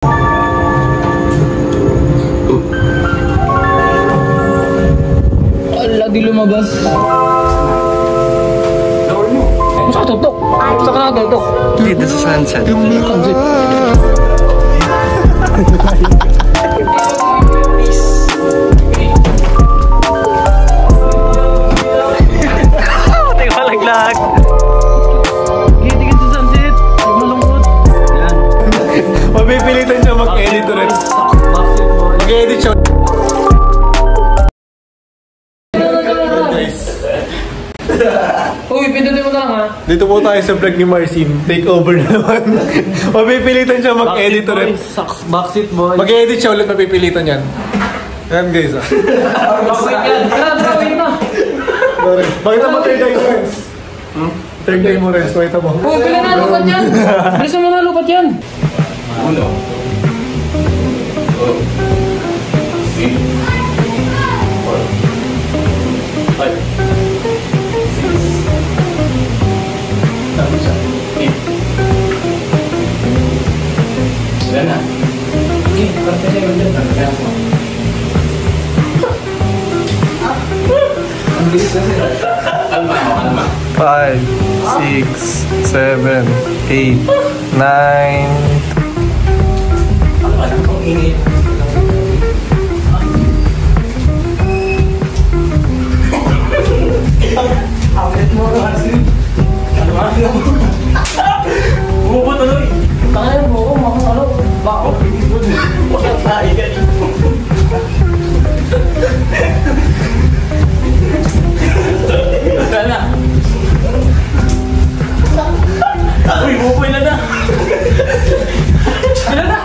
Ala, di lumabas. Saan ka tutok? Saan ka nakatutok? Dito sa sunset. Sunset. Malaglag. Tingin sa sunset. Huwag malungkot. Yan. Mapipilitan siya mag-edit ulit. Mag-edit siya. Uy, pindutin mo na lang ha. Dito po tayo sa vlog ni Marcin. Take over na naman. Mapipilitan siya mag-edit ulit. Backseat boy. Mag-edit siya ulit, mapipilitan yan. Yan guys ah. Backseat yan. Tara, wait na. Bakit mo third eye mo, Renz? Third eye mo, Renz. Bakit mo? Uy, pila na lupat yan. Bilisan mo na lupat yan. Uno. Two. Three. Four. Five. Six. Eight. Wala na. Okay, parte siya yung dyan. Ang bilis na sila. Alma. 5, 6, 7, 8, 9. Ang init. Awit mo kasi. Bubo tuloy. Tangan mo ko, mga ano. Bako. Wala tayo ganito. Wala na. Uy, bubo na na. Wala na.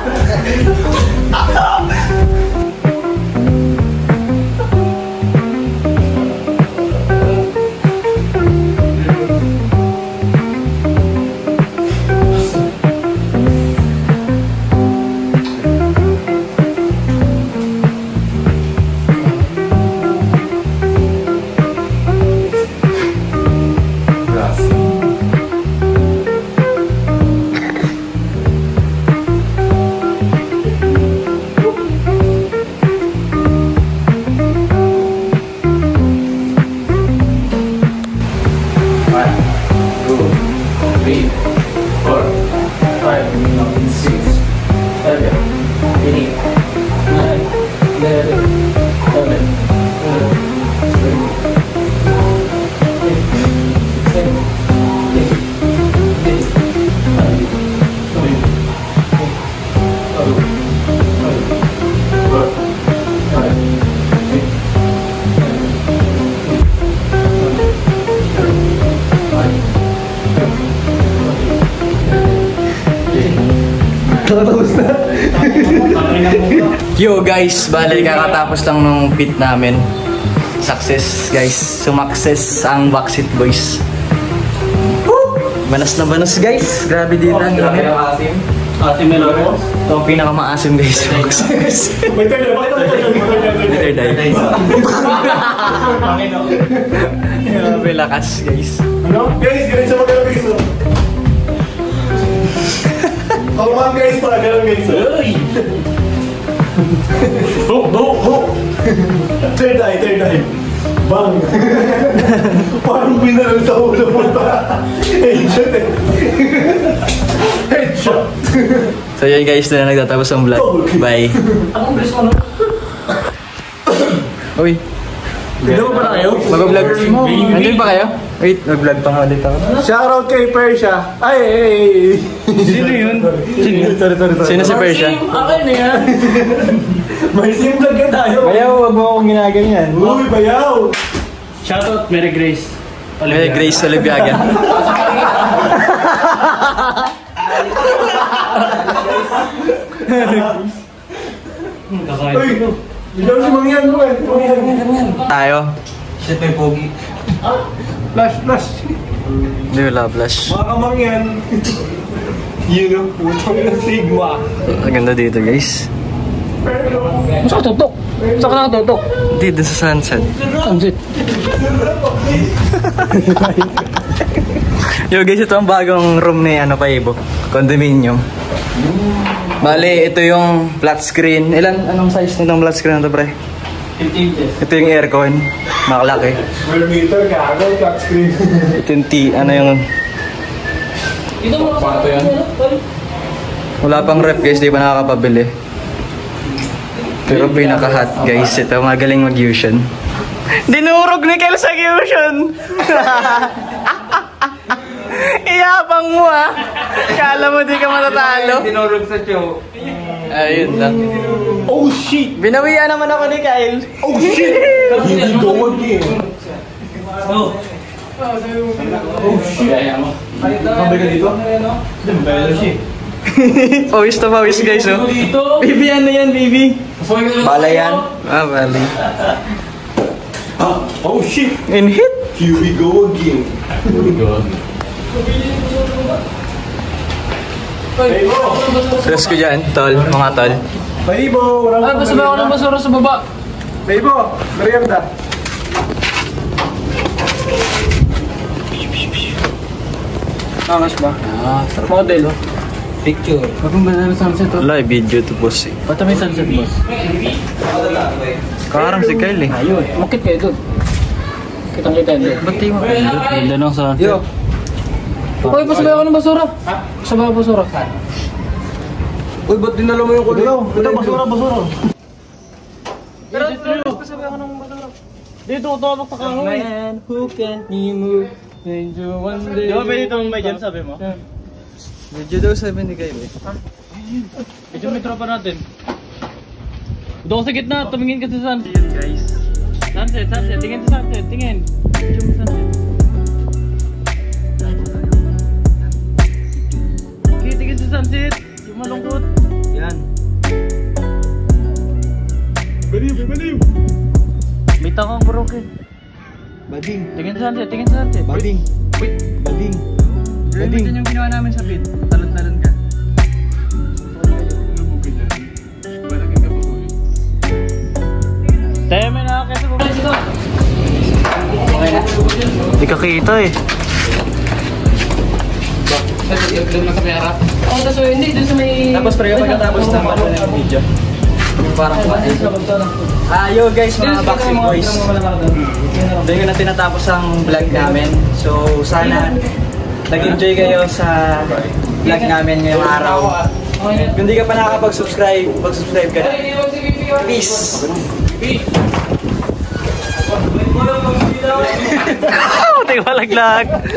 Yo guys, bali kakatapos lang nung pit namin. Success guys, sumakses ang Backseat Boys. Woo! Banas na banas guys, grabe dito ang init. Asim na loro. Ito ang pinakamaasim guys. May third eye, bakit ang Third eye. Grabe lakas guys. Ano? Guys, ganun siya mag-alap guys. Kalman guys pala, ganun guys. Uy! Ho! Third eye. Bang! Parang binarang sa ulo mo pa. Headshot eh. Headshot. So yun guys, na nagtatapos ang vlog. Bye. Anong bilis mo no? Uy. Hindi mo pa na kayo? Mag-vlog. Nandun pa kayo? Wait, mag-vlog pa nga ulit ako. Shoutout kay Persia. Ay. Sino yun? Sorry. Sino si Persia? Akin na yan. May vlog ka tayo. Bayaw, wag mo akong ginaganyan. Uy, bayaw. Shoutout Mary Grace. Hey, Grace Oliviaga. Uy, ikaw si Mangyan mo eh. Tayo. Shit, may pogi. Flash. Hindi wala blush. Mga kamangyan. You know, putang na Sigma. Ang ganda dito guys. Saan ka tutok? Saan ka nakatutok? Dito sa sunset. Sunset. Yo guys, ito ang bagong room ni Paibo. Condominium. Bale, ito yung flat screen. Anong size nitong flat screen na to, pre? 15 inches. Ito yung aircon. Makalaki. Square meter, gago, flat screen. Ito yung ano yung... Ito mo kwarto yan. Wala pang rep guys, di pa nakakapabili. Pero pinaka-hot guys, ito magaling mag-fusion. Dinurog ni Kel sa fusion! Iyabang mo ah! Kala mo di ka matatalo. Tinurog sa chow. Ayun lang. Oh shit! Binawian naman ako ni Kyle. Oh shit! Here we go again. Oh. Oh shit! Kaya mo. Kabay ka dito? Dembelo siya. Pawis na pawis guys oh. Dito. Baby ano yan baby? Bala yan? Ah bali. Oh shit! In hit? Here we go again. Stress ko dyan, tol, mga tol. Baibo! Ah, basta ba ako ng basura sa baba? Baibo! Merienda! Angas ba? Ah, sarap. Model, oh. Picture. Bakong ganda ng sunset to? Live video to boss eh. Ba't may sunset, boss? Karang si Kyle eh. Ayun, makit kayo doon. Kitang-kita doon. Ba't di mo? Ganda ng sunset. Yo. Uy, pasabay ako ng basura. Pasabay ako ng basura. Uy, ba't dinala mo yung kulilaw? Ito, basura, basura. Pero, pasabay ako ng basura. Dito, tumabak pa ka. Man who can't move. Into one day. Di ba pwede itong may dyan, sabi mo? Video daw sabi ni Kyle eh. Medyo may tropa natin. Doon sa gitna, tumingin ka sa sunset. Yun guys. Sunset, sunset. Tingin sa sunset, tingin. Medyo may sunset. Okay, tingin sa sunset. Yung malungkot. Yan. Baliw! May takang broken. Bading! Tingin sa sunset, tingin sa sunset. Bading! Bading! Bading. Yung ginawa namin sa pit. Talon-talon ka. Tayo may nakakita po. Dito. Hindi ka kita eh. Doon na sa pera. Oh, tapos hindi, doon sa may... Tapos pre, pagkatapos ng video. Yung parang yo guys, mga Backstreet Boys. Doon ko na tinatapos ang vlog namin. So sana nag-enjoy kayo sa vlog namin ngayong araw. Kung di ka pa nakakapag-subscribe, mag-subscribe ka na. Peace! Tingnan malaglag!